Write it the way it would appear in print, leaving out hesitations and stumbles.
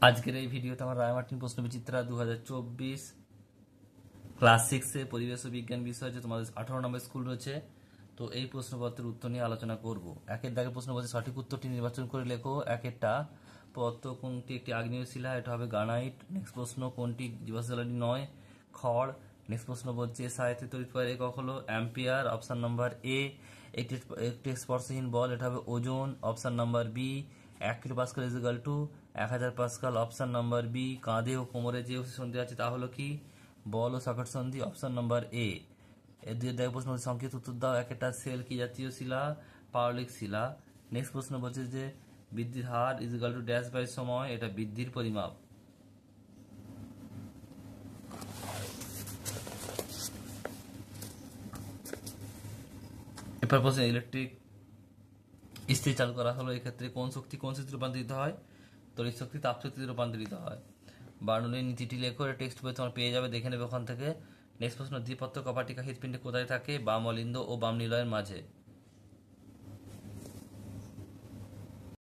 আজকের এই ভিডিওতে আমরা রায়মার্টিন প্রশ্নবিচিত্রা 2024 ক্লাস 6 এ পরিবেশ ও বিজ্ঞান বিষয় যে তোমাদের 18 নম্বর স্কুল রয়েছে, তো এই প্রশ্নপত্রের উত্তর নিয়ে আলোচনা করব। একের দাগের প্রশ্ন বলছে সঠিক উত্তরটি নির্বাচন করে লেখো। একেরটা পদার্থ কোনটি একটি আগ্নেয় শিলা, এটা হবে গ্রানাইট। নেক্সট প্রশ্ন কোনটি জীবাশ্ম জ্বালানি নয়, খড়। নেক্সট প্রশ্ন বলছে সাহিত্যে তড়িৎ প্রবাহের একক হলো অ্যাম্পিয়ার, অপশন নাম্বার এ। একটি একটি স্পর্শহীন বল, এটা হবে ওজন, option number B. 1 kilo pascal is equal to 1000 pascal, option number B. কাঁধে ও কোমরে যে সন্ধি আছে তা হলো কি, বল ও সকেট সন্ধি, অপশন নাম্বার এ। এর দুই দেখ প্রশ্ন সংক্ষিপ্ত উত্তর দাও। একটা সেল কি জাতীয় শিলা, পারলিক শিলা। নেক্সট প্রশ্ন বলছে যে বৃদ্ধির হার is equal to dash by সময়, এটা বৃদ্ধির পরিমাপ। এরপর প্রশ্ন ইলেকট্রিক ইস্ত্রি চালু করা হলো, এক্ষেত্রে কোন শক্তি কোন শক্তিতে রূপান্তরিত হয়, তড়িৎ শক্তি তাপ শক্তিতে রূপান্তরিত হয়। বার্নৌলির নীতিটি লেখো, টেক্সট বই তোমার পেয়ে যাবে, দেখে নেবে ওখান থেকে। নেক্সট প্রশ্ন দ্বিপত্র কপাটিকা হৃৎপিণ্ডে কোথায় থাকে, বাম অলিন্দ ও বাম নিলয়ের মাঝে।